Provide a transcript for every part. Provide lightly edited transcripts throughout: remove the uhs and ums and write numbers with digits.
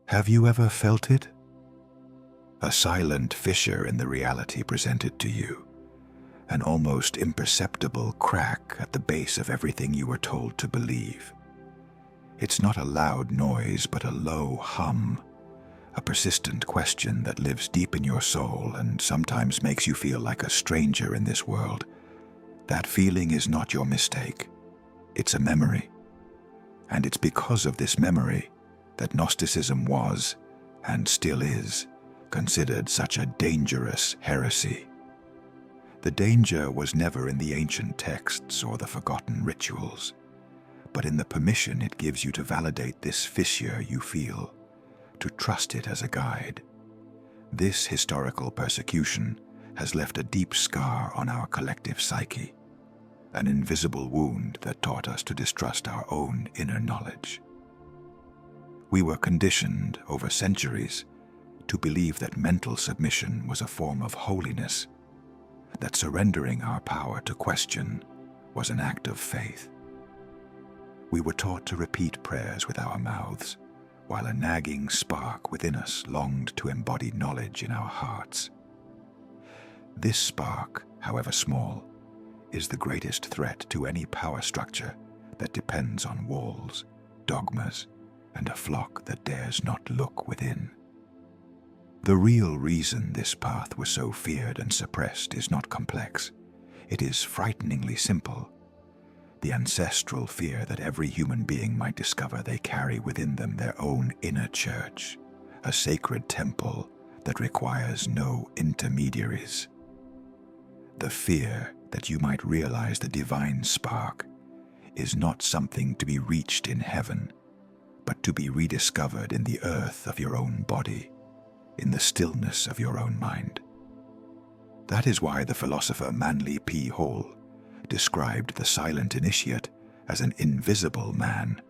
Have you ever felt it? A silent fissure in the reality presented to you, an almost imperceptible crack at the base of everything you were told to believe. It's not a loud noise, but a low hum, a persistent question that lives deep in your soul and sometimes makes you feel like a stranger in this world. That feeling is not your mistake. It's a memory. And it's because of this memory that Gnosticism was, and still is, considered such a dangerous heresy. The danger was never in the ancient texts or the forgotten rituals, but in the permission it gives you to validate this fissure you feel, to trust it as a guide. This historical persecution has left a deep scar on our collective psyche, an invisible wound that taught us to distrust our own inner knowledge. We were conditioned over centuries to believe that mental submission was a form of holiness, that surrendering our power to question was an act of faith. We were taught to repeat prayers with our mouths, while a nagging spark within us longed to embody knowledge in our hearts. This spark, however small, is the greatest threat to any power structure that depends on walls, dogmas, and a flock that dares not look within. The real reason this path was so feared and suppressed is not complex. It is frighteningly simple. The ancestral fear that every human being might discover they carry within them their own inner church, a sacred temple that requires no intermediaries. The fear that you might realize the divine spark is not something to be reached in heaven, but to be rediscovered in the earth of your own body, in the stillness of your own mind. That is why the philosopher Manly P. Hall described the silent initiate as an invisible man,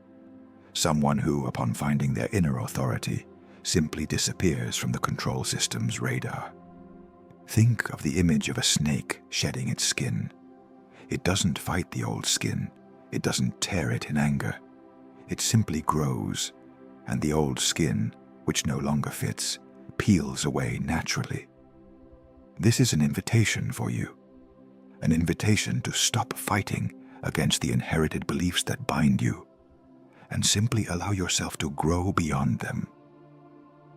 someone who, upon finding their inner authority, simply disappears from the control system's radar. Think of the image of a snake shedding its skin. It doesn't fight the old skin. It doesn't tear it in anger. It simply grows, and the old skin, which no longer fits, peels away naturally. This is an invitation for you, an invitation to stop fighting against the inherited beliefs that bind you, and simply allow yourself to grow beyond them.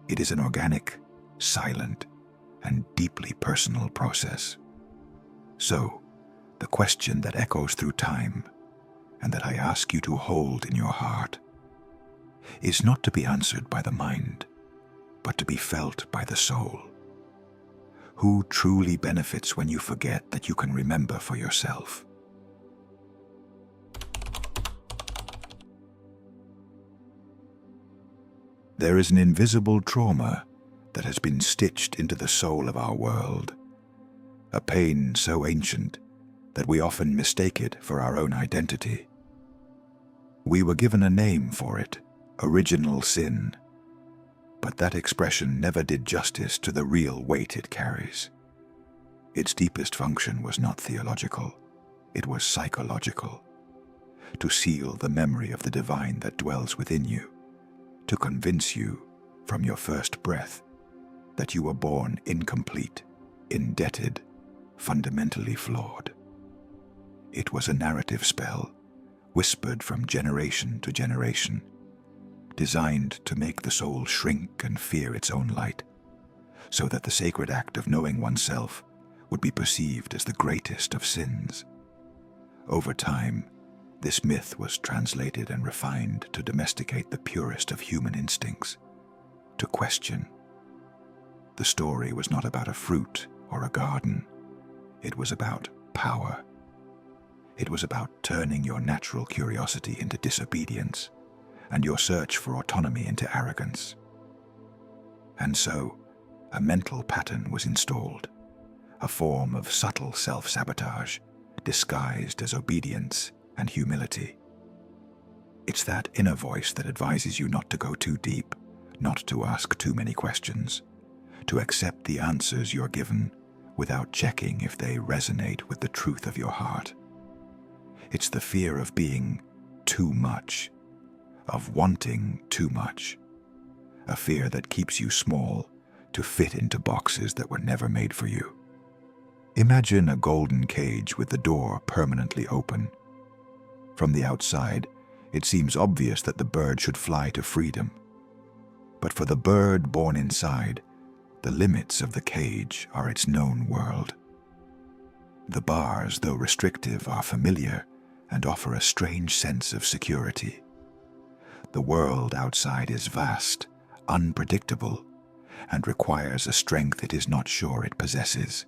It is an organic, silent, and deeply personal process. So, the question that echoes through time, and that I ask you to hold in your heart, is not to be answered by the mind, but to be felt by the soul. Who truly benefits when you forget that you can remember for yourself? There is an invisible trauma that has been stitched into the soul of our world, a pain so ancient that we often mistake it for our own identity. We were given a name for it, original sin, but that expression never did justice to the real weight it carries. Its deepest function was not theological, it was psychological, to seal the memory of the divine that dwells within you, to convince you, from your first breath, that you were born incomplete, indebted, fundamentally flawed. It was a narrative spell, whispered from generation to generation, designed to make the soul shrink and fear its own light, so that the sacred act of knowing oneself would be perceived as the greatest of sins. Over time, this myth was translated and refined to domesticate the purest of human instincts, to question. The story was not about a fruit or a garden. It was about power. It was about turning your natural curiosity into disobedience and your search for autonomy into arrogance. And so, a mental pattern was installed, a form of subtle self-sabotage disguised as obedience and humility. It's that inner voice that advises you not to go too deep, not to ask too many questions, to accept the answers you're given without checking if they resonate with the truth of your heart. It's the fear of being too much, of wanting too much, a fear that keeps you small, to fit into boxes that were never made for you. Imagine a golden cage with the door permanently open. From the outside, it seems obvious that the bird should fly to freedom. But for the bird born inside, the limits of the cage are its known world. The bars, though restrictive, are familiar and offer a strange sense of security. The world outside is vast, unpredictable, and requires a strength it is not sure it possesses.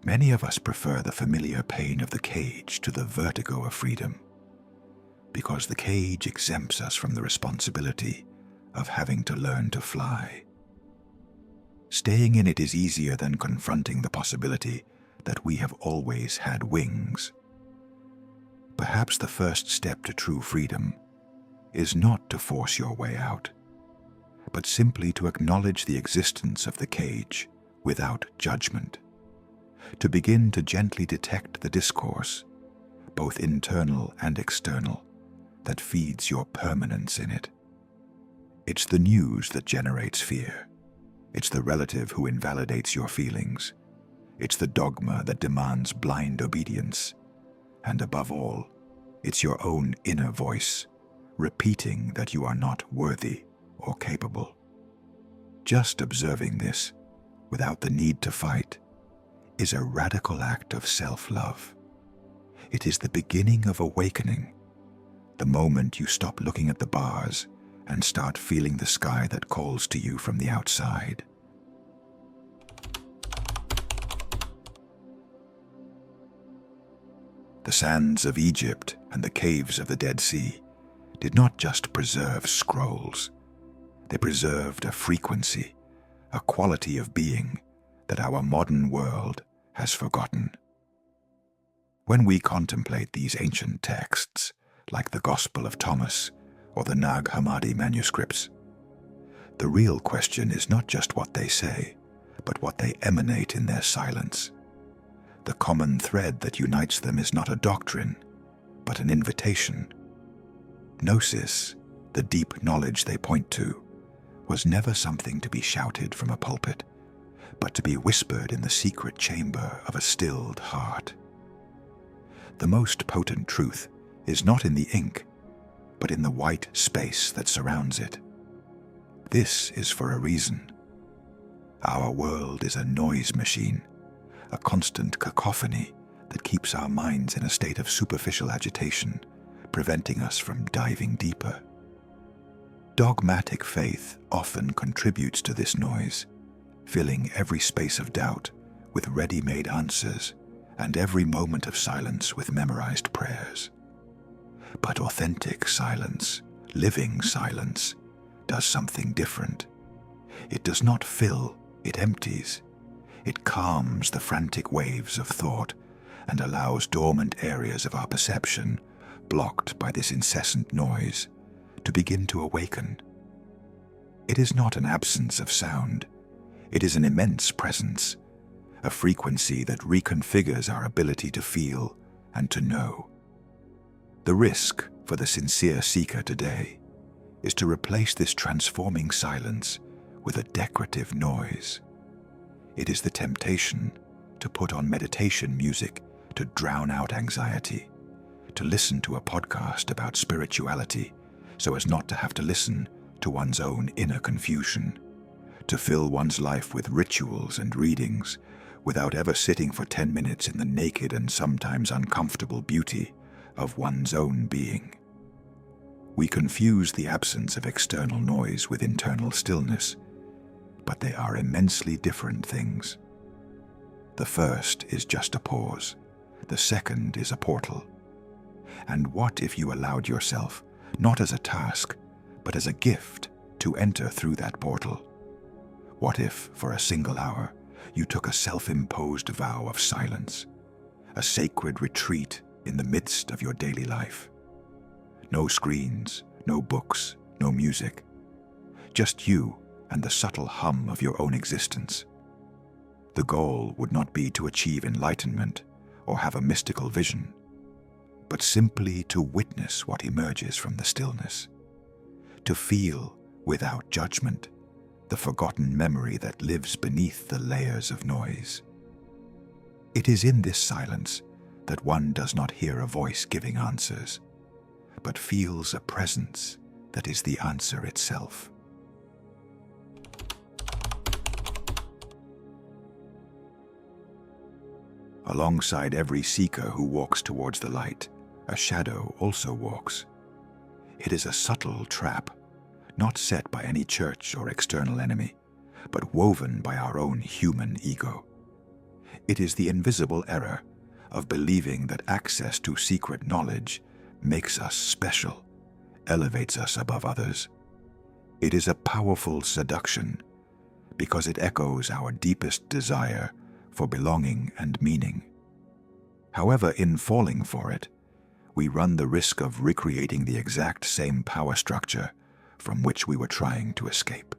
Many of us prefer the familiar pain of the cage to the vertigo of freedom, because the cage exempts us from the responsibility of having to learn to fly. Staying in it is easier than confronting the possibility that we have always had wings. Perhaps the first step to true freedom is not to force your way out, but simply to acknowledge the existence of the cage without judgment, to begin to gently detect the discourse, both internal and external, that feeds your permanence in it. It's the news that generates fear. It's the relative who invalidates your feelings. It's the dogma that demands blind obedience. And above all, it's your own inner voice, repeating that you are not worthy or capable. Just observing this, without the need to fight, is a radical act of self-love. It is the beginning of awakening, the moment you stop looking at the bars and start feeling the sky that calls to you from the outside. The sands of Egypt and the caves of the Dead Sea did not just preserve scrolls. They preserved a frequency, a quality of being that our modern world has forgotten. When we contemplate these ancient texts, like the Gospel of Thomas or the Nag Hammadi manuscripts, the real question is not just what they say, but what they emanate in their silence. The common thread that unites them is not a doctrine, but an invitation. Gnosis, the deep knowledge they point to, was never something to be shouted from a pulpit, but to be whispered in the secret chamber of a stilled heart. The most potent truth is not in the ink, but in the white space that surrounds it. This is for a reason. Our world is a noise machine, a constant cacophony that keeps our minds in a state of superficial agitation, preventing us from diving deeper. Dogmatic faith often contributes to this noise, filling every space of doubt with ready-made answers and every moment of silence with memorized prayers. But authentic silence, living silence, does something different. It does not fill, it empties. It calms the frantic waves of thought and allows dormant areas of our perception, blocked by this incessant noise, to begin to awaken. It is not an absence of sound. It is an immense presence, a frequency that reconfigures our ability to feel and to know. The risk for the sincere seeker today is to replace this transforming silence with a decorative noise. It is the temptation to put on meditation music to drown out anxiety, to listen to a podcast about spirituality so as not to have to listen to one's own inner confusion, to fill one's life with rituals and readings without ever sitting for 10 minutes in the naked and sometimes uncomfortable beauty of one's own being. We confuse the absence of external noise with internal stillness, but they are immensely different things. The first is just a pause. The second is a portal. And what if you allowed yourself, not as a task, but as a gift, to enter through that portal? What if, for a single hour, you took a self-imposed vow of silence, a sacred retreat in the midst of your daily life? No screens, no books, no music. Just you and the subtle hum of your own existence. The goal would not be to achieve enlightenment or have a mystical vision, but simply to witness what emerges from the stillness, to feel without judgment, the forgotten memory that lives beneath the layers of noise. It is in this silence that one does not hear a voice giving answers, but feels a presence that is the answer itself. Alongside every seeker who walks towards the light, a shadow also walks. It is a subtle trap, not set by any church or external enemy, but woven by our own human ego. It is the invisible error of believing that access to secret knowledge makes us special, elevates us above others. It is a powerful seduction because it echoes our deepest desire for belonging and meaning. However, in falling for it, we run the risk of recreating the exact same power structure from which we were trying to escape.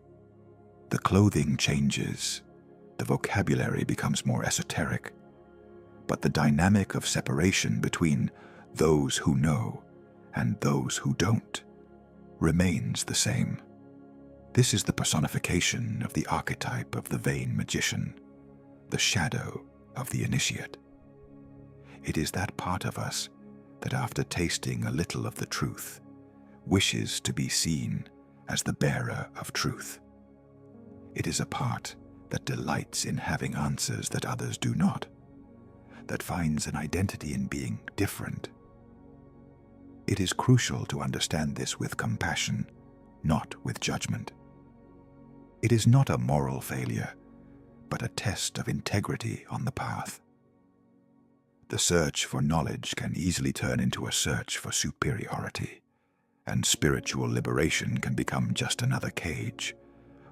The clothing changes, the vocabulary becomes more esoteric, but the dynamic of separation between those who know and those who don't remains the same. This is the personification of the archetype of the vain magician, the shadow of the initiate. It is that part of us that, after tasting a little of the truth, wishes to be seen as the bearer of truth. It is a part that delights in having answers that others do not, that finds an identity in being different. It is crucial to understand this with compassion, not with judgment. It is not a moral failure, but a test of integrity on the path. The search for knowledge can easily turn into a search for superiority, and spiritual liberation can become just another cage,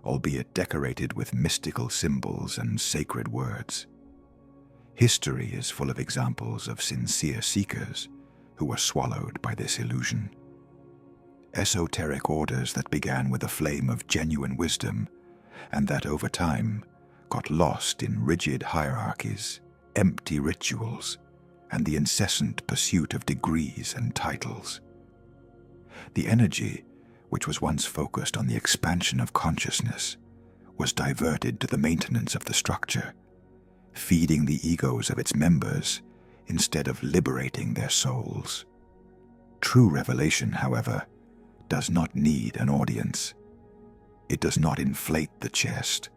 albeit decorated with mystical symbols and sacred words. History is full of examples of sincere seekers who were swallowed by this illusion. Esoteric orders that began with a flame of genuine wisdom and that over time got lost in rigid hierarchies, empty rituals, and the incessant pursuit of degrees and titles. The energy, which was once focused on the expansion of consciousness, was diverted to the maintenance of the structure, feeding the egos of its members instead of liberating their souls. True revelation, however, does not need an audience. It does not inflate the chest.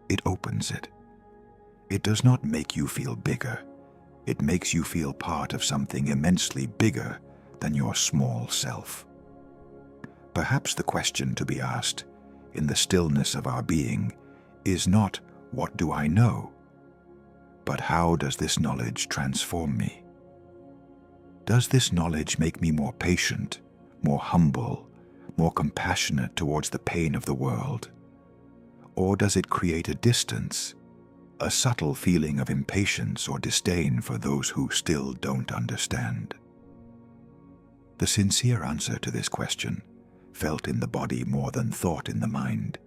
It opens it. It does not make you feel bigger. It makes you feel part of something immensely bigger than your small self. Perhaps the question to be asked in the stillness of our being is not, "What do I know?" but "How does this knowledge transform me?" Does this knowledge make me more patient, more humble, more compassionate towards the pain of the world? Or does it create a distance, a subtle feeling of impatience or disdain for those who still don't understand? The sincere answer to this question, felt in the body more than thought in the mind,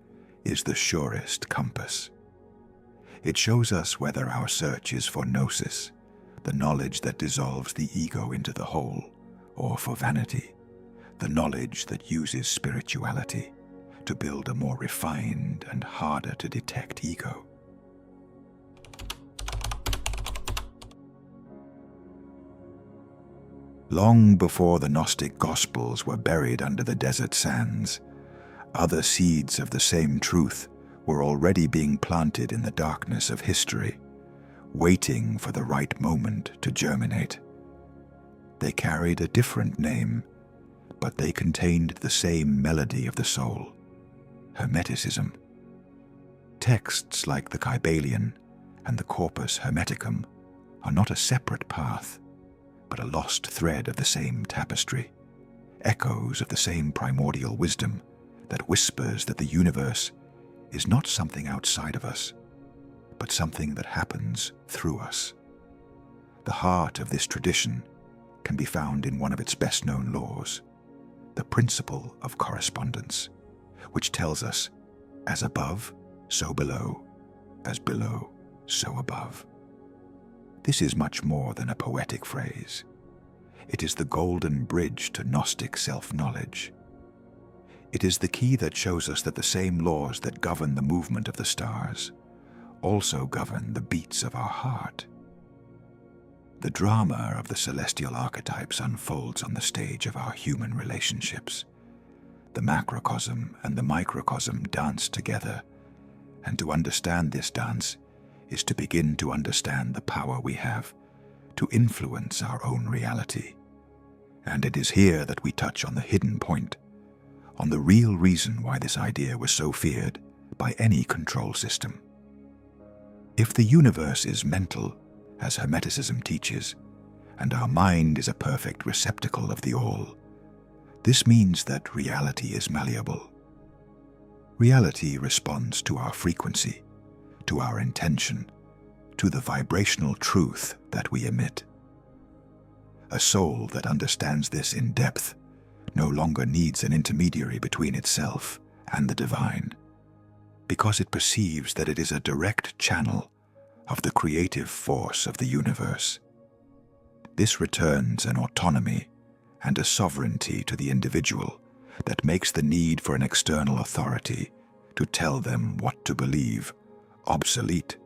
is the surest compass. It shows us whether our search is for gnosis, the knowledge that dissolves the ego into the whole, or for vanity, the knowledge that uses spirituality to build a more refined and harder to detect ego. Long before the Gnostic Gospels were buried under the desert sands, other seeds of the same truth were already being planted in the darkness of history, waiting for the right moment to germinate. They carried a different name, but they contained the same melody of the soul: Hermeticism. Texts like the Kybalion and the Corpus Hermeticum are not a separate path, but a lost thread of the same tapestry, echoes of the same primordial wisdom that whispers that the universe is not something outside of us, but something that happens through us. The heart of this tradition can be found in one of its best-known laws, the principle of correspondence, which tells us, as above, so below, as below, so above. This is much more than a poetic phrase. It is the golden bridge to Gnostic self-knowledge. It is the key that shows us that the same laws that govern the movement of the stars also govern the beats of our heart. The drama of the celestial archetypes unfolds on the stage of our human relationships. The macrocosm and the microcosm dance together, and to understand this dance is to begin to understand the power we have to influence our own reality. And it is here that we touch on the hidden point, on the real reason why this idea was so feared by any control system. If the universe is mental, as Hermeticism teaches, and our mind is a perfect receptacle of the all, this means that reality is malleable. Reality responds to our frequency, to our intention, to the vibrational truth that we emit. A soul that understands this in depth no longer needs an intermediary between itself and the divine, because it perceives that it is a direct channel of the creative force of the universe. This returns an autonomy and a sovereignty to the individual that makes the need for an external authority to tell them what to believe obsolete.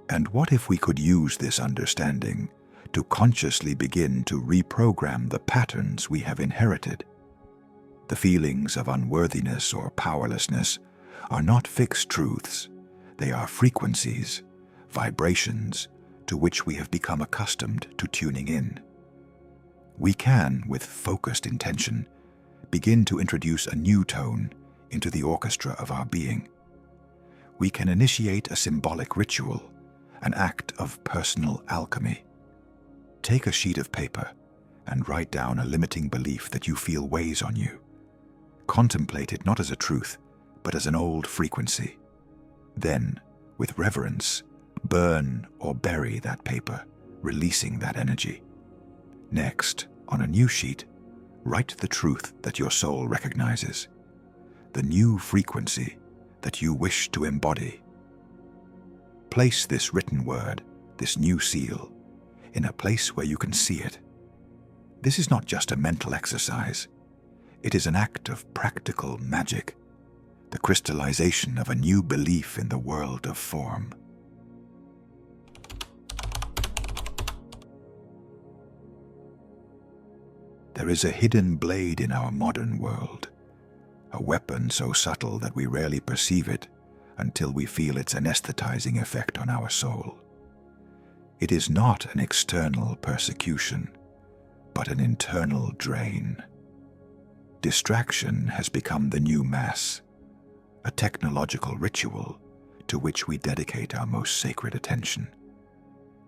And what if we could use this understanding to consciously begin to reprogram the patterns we have inherited? The feelings of unworthiness or powerlessness are not fixed truths. They are frequencies, vibrations, to which we have become accustomed to tuning in. We can, with focused intention, begin to introduce a new tone into the orchestra of our being. We can initiate a symbolic ritual, an act of personal alchemy. Take a sheet of paper and write down a limiting belief that you feel weighs on you. Contemplate it not as a truth, but as an old frequency. Then, with reverence, burn or bury that paper, releasing that energy. Next, on a new sheet, write the truth that your soul recognizes, the new frequency that you wish to embody. Place this written word, this new seal, in a place where you can see it. This is not just a mental exercise. It is an act of practical magic, the crystallization of a new belief in the world of form. There is a hidden blade in our modern world, a weapon so subtle that we rarely perceive it until we feel its anesthetizing effect on our soul. It is not an external persecution, but an internal drain. Distraction has become the new mass, a technological ritual to which we dedicate our most sacred attention.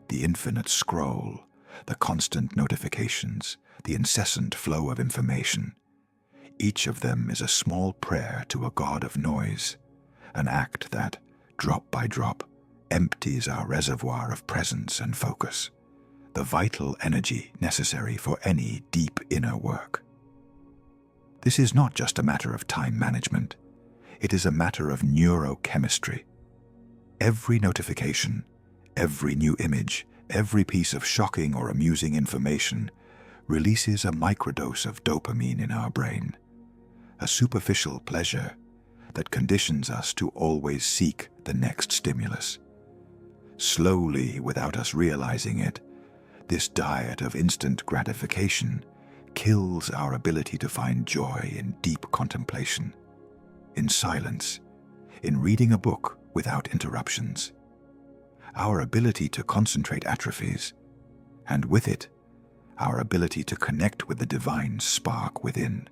The infinite scroll, the constant notifications, the incessant flow of information, each of them is a small prayer to a god of noise, an act that, drop by drop, empties our reservoir of presence and focus, the vital energy necessary for any deep inner work. This is not just a matter of time management. It is a matter of neurochemistry. Every notification, every new image, every piece of shocking or amusing information releases a microdose of dopamine in our brain, a superficial pleasure that conditions us to always seek the next stimulus. Slowly, without us realizing it, this diet of instant gratification kills our ability to find joy in deep contemplation, in silence, in reading a book without interruptions. Our ability to concentrate atrophies, and with it, our ability to connect with the divine spark within,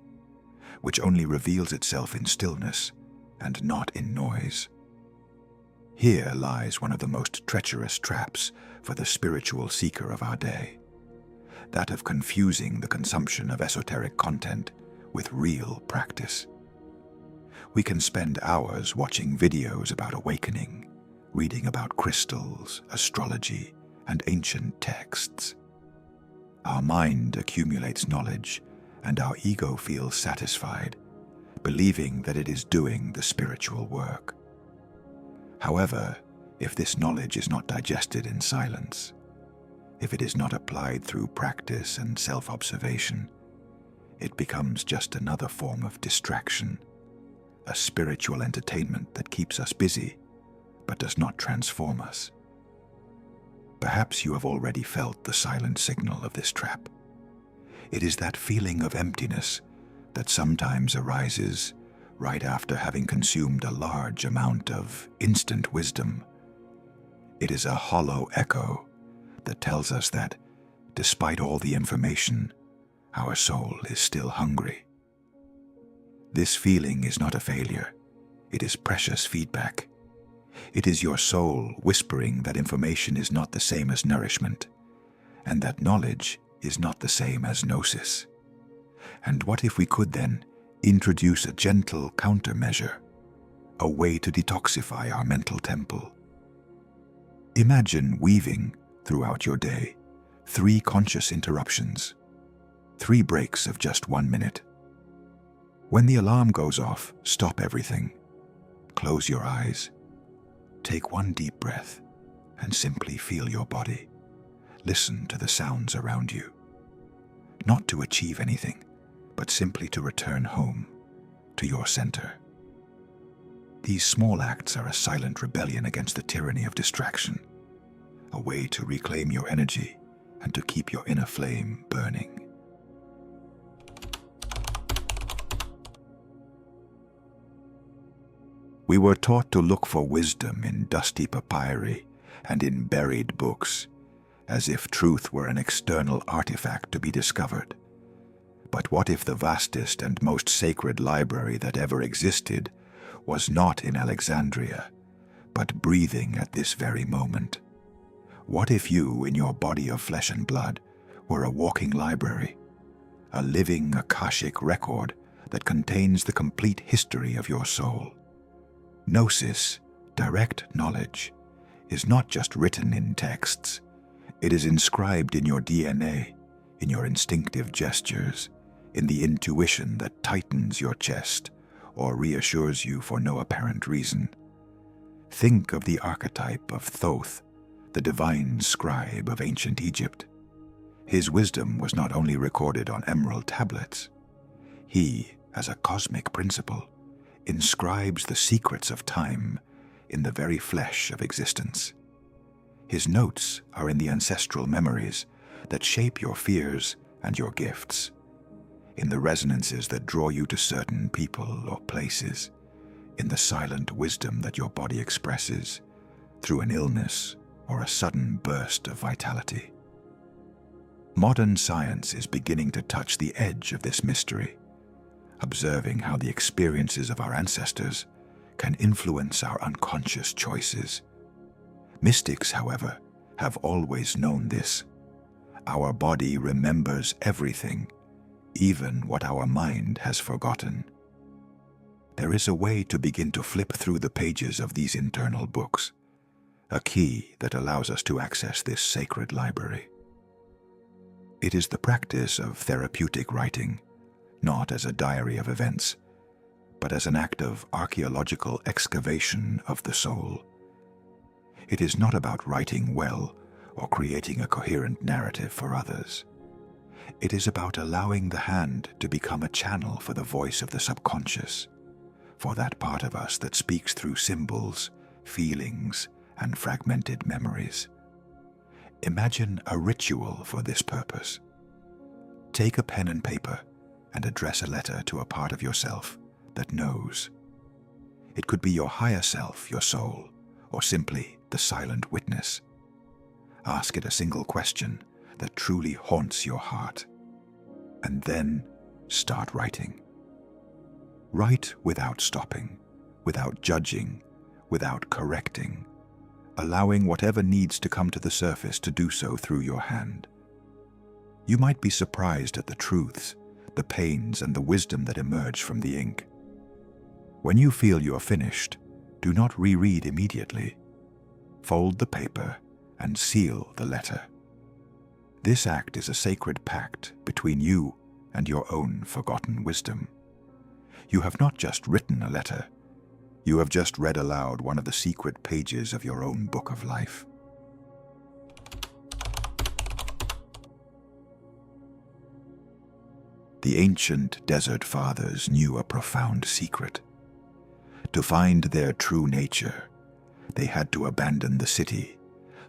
which only reveals itself in stillness and not in noise. Here lies one of the most treacherous traps for the spiritual seeker of our day, that of confusing the consumption of esoteric content with real practice. We can spend hours watching videos about awakening, reading about crystals, astrology, and ancient texts. Our mind accumulates knowledge, and our ego feels satisfied, believing that it is doing the spiritual work. However, if this knowledge is not digested in silence, if it is not applied through practice and self-observation, it becomes just another form of distraction, a spiritual entertainment that keeps us busy but does not transform us. Perhaps you have already felt the silent signal of this trap. It is that feeling of emptiness that sometimes arises right after having consumed a large amount of instant wisdom. It is a hollow echo that tells us that, despite all the information, our soul is still hungry. This feeling is not a failure. It is precious feedback. It is your soul whispering that information is not the same as nourishment, and that knowledge is not the same as gnosis. And what if we could then introduce a gentle countermeasure, a way to detoxify our mental temple? Imagine weaving throughout your day 3 conscious interruptions, 3 breaks of just 1 minute. When the alarm goes off, stop everything. Close your eyes. Take 1 deep breath and simply feel your body. Listen to the sounds around you. Not to achieve anything, but simply to return home, to your center. These small acts are a silent rebellion against the tyranny of distraction, a way to reclaim your energy and to keep your inner flame burning. We were taught to look for wisdom in dusty papyri and in buried books, as if truth were an external artifact to be discovered. But what if the vastest and most sacred library that ever existed was not in Alexandria, but breathing at this very moment? What if you, in your body of flesh and blood, were a walking library, a living Akashic record that contains the complete history of your soul? Gnosis, direct knowledge, is not just written in texts. It is inscribed in your DNA, in your instinctive gestures, in the intuition that tightens your chest or reassures you for no apparent reason. Think of the archetype of Thoth, the divine scribe of ancient Egypt. His wisdom was not only recorded on emerald tablets. He, as a cosmic principle, inscribes the secrets of time in the very flesh of existence. His notes are in the ancestral memories that shape your fears and your gifts, in the resonances that draw you to certain people or places, in the silent wisdom that your body expresses through an illness or a sudden burst of vitality. Modern science is beginning to touch the edge of this mystery, observing how the experiences of our ancestors can influence our unconscious choices. Mystics, however, have always known this. Our body remembers everything, even what our mind has forgotten. There is a way to begin to flip through the pages of these internal books, a key that allows us to access this sacred library. It is the practice of therapeutic writing, not as a diary of events, but as an act of archaeological excavation of the soul. It is not about writing well or creating a coherent narrative for others. It is about allowing the hand to become a channel for the voice of the subconscious, for that part of us that speaks through symbols, feelings, and fragmented memories. Imagine a ritual for this purpose. Take a pen and paper and address a letter to a part of yourself that knows. It could be your higher self, your soul, or simply the silent witness. Ask it a single question that truly haunts your heart, and then start writing. Write without stopping, without judging, without correcting, allowing whatever needs to come to the surface to do so through your hand. You might be surprised at the truths, the pains, and the wisdom that emerge from the ink. When you feel you are finished, do not reread immediately. Fold the paper and seal the letter. This act is a sacred pact between you and your own forgotten wisdom. You have not just written a letter, you have just read aloud one of the secret pages of your own book of life. The ancient desert fathers knew a profound secret. To find their true nature, they had to abandon the city,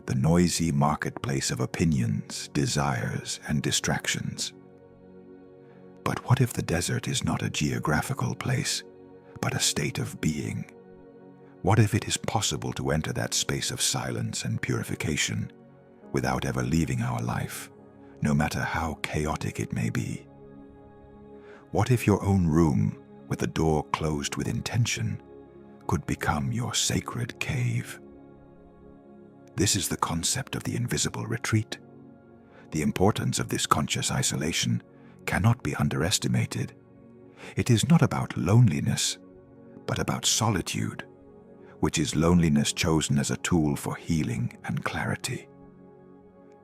the noisy marketplace of opinions, desires, and distractions. But what if the desert is not a geographical place, but a state of being? What if it is possible to enter that space of silence and purification without ever leaving our life, no matter how chaotic it may be? What if your own room, with the door closed with intention, could become your sacred cave? This is the concept of the invisible retreat. The importance of this conscious isolation cannot be underestimated. It is not about loneliness, but about solitude, which is loneliness chosen as a tool for healing and clarity.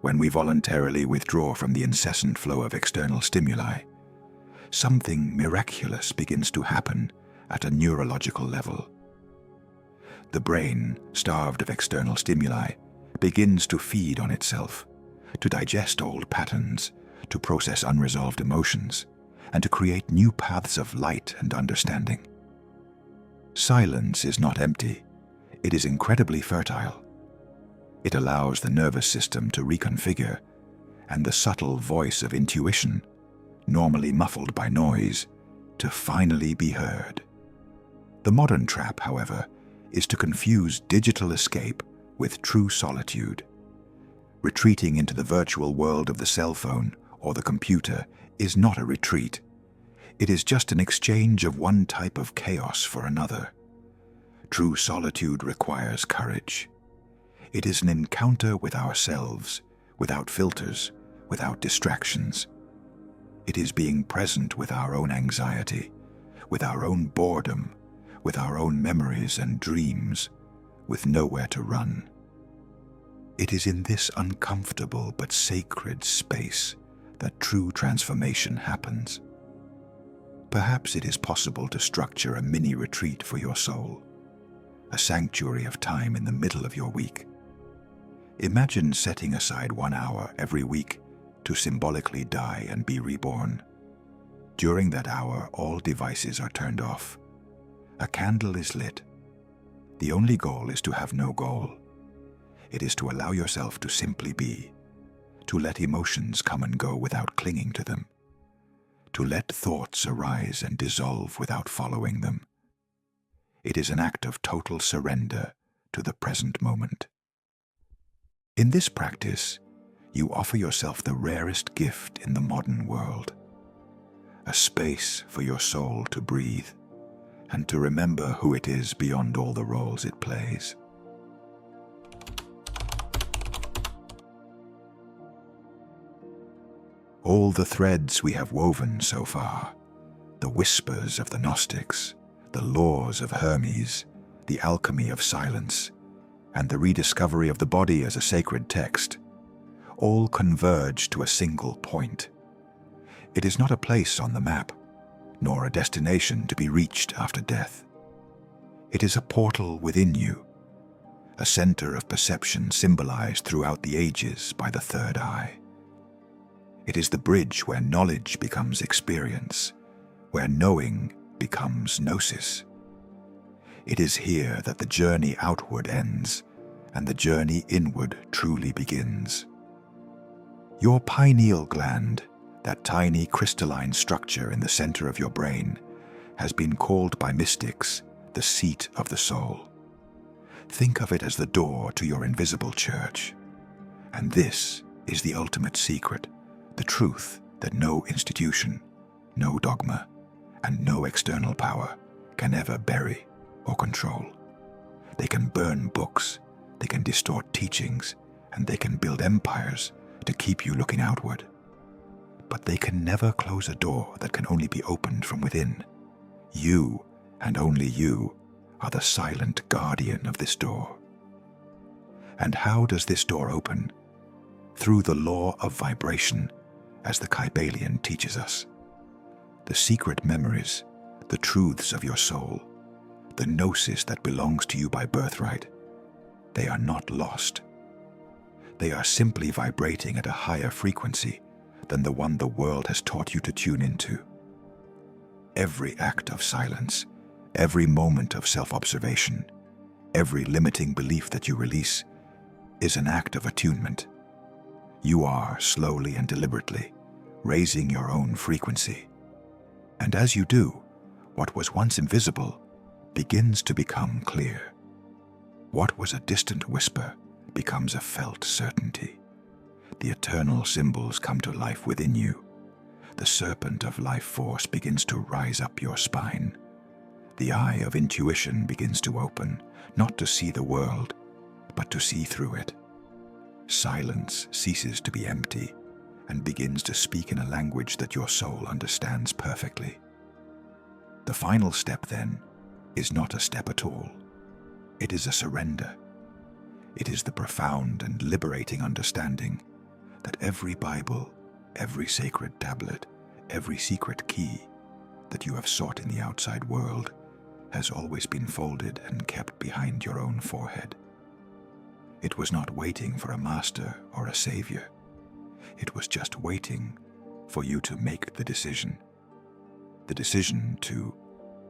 When we voluntarily withdraw from the incessant flow of external stimuli, something miraculous begins to happen at a neurological level. The brain, starved of external stimuli, begins to feed on itself, to digest old patterns, to process unresolved emotions, and to create new paths of light and understanding. Silence is not empty. It is incredibly fertile. It allows the nervous system to reconfigure, and the subtle voice of intuition, normally muffled by noise, to finally be heard. The modern trap, however, is to confuse digital escape with true solitude. Retreating into the virtual world of the cell phone or the computer is not a retreat. It is just an exchange of one type of chaos for another. True solitude requires courage. It is an encounter with ourselves, without filters, without distractions. It is being present with our own anxiety, with our own boredom, with our own memories and dreams, with nowhere to run. It is in this uncomfortable but sacred space that true transformation happens. Perhaps it is possible to structure a mini retreat for your soul, a sanctuary of time in the middle of your week. Imagine setting aside 1 hour every week to symbolically die and be reborn. During that hour, all devices are turned off. A candle is lit. The only goal is to have no goal. It is to allow yourself to simply be, to let emotions come and go without clinging to them, to let thoughts arise and dissolve without following them. It is an act of total surrender to the present moment. In this practice, you offer yourself the rarest gift in the modern world, a space for your soul to breathe and to remember who it is beyond all the roles it plays. All the threads we have woven so far, the whispers of the Gnostics, the laws of Hermes, the alchemy of silence, and the rediscovery of the body as a sacred text, all converge to a single point. It is not a place on the map, nor a destination to be reached after death. It is a portal within you, a center of perception symbolized throughout the ages by the third eye. It is the bridge where knowledge becomes experience, where knowing becomes gnosis. It is here that the journey outward ends and the journey inward truly begins. Your pineal gland, that tiny crystalline structure in the center of your brain, has been called by mystics the seat of the soul. Think of it as the door to your invisible church. And this is the ultimate secret, the truth that no institution, no dogma, and no external power can ever bury or control. They can burn books, they can distort teachings, and they can build empires to keep you looking outward. But they can never close a door that can only be opened from within. You, and only you, are the silent guardian of this door. And how does this door open? Through the law of vibration, as the Kybalion teaches us. The secret memories, the truths of your soul, the gnosis that belongs to you by birthright, they are not lost. They are simply vibrating at a higher frequency, than the one the world has taught you to tune into. Every act of silence, every moment of self-observation, every limiting belief that you release is an act of attunement. You are, slowly and deliberately, raising your own frequency. And as you do, what was once invisible begins to become clear. What was a distant whisper becomes a felt certainty. The eternal symbols come to life within you. The serpent of life force begins to rise up your spine. The eye of intuition begins to open, not to see the world, but to see through it. Silence ceases to be empty and begins to speak in a language that your soul understands perfectly. The final step, then, is not a step at all. It is a surrender. It is the profound and liberating understanding that every Bible, every sacred tablet, every secret key that you have sought in the outside world has always been folded and kept behind your own forehead. It was not waiting for a master or a savior. It was just waiting for you to make the decision to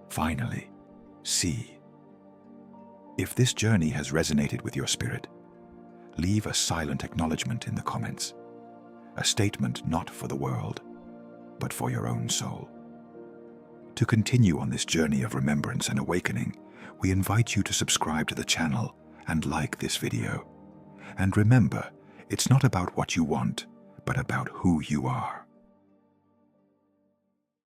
finally see. If this journey has resonated with your spirit, leave a silent acknowledgement in the comments. A statement not for the world, but for your own soul. To continue on this journey of remembrance and awakening, we invite you to subscribe to the channel and like this video. And remember, it's not about what you want, but about who you are.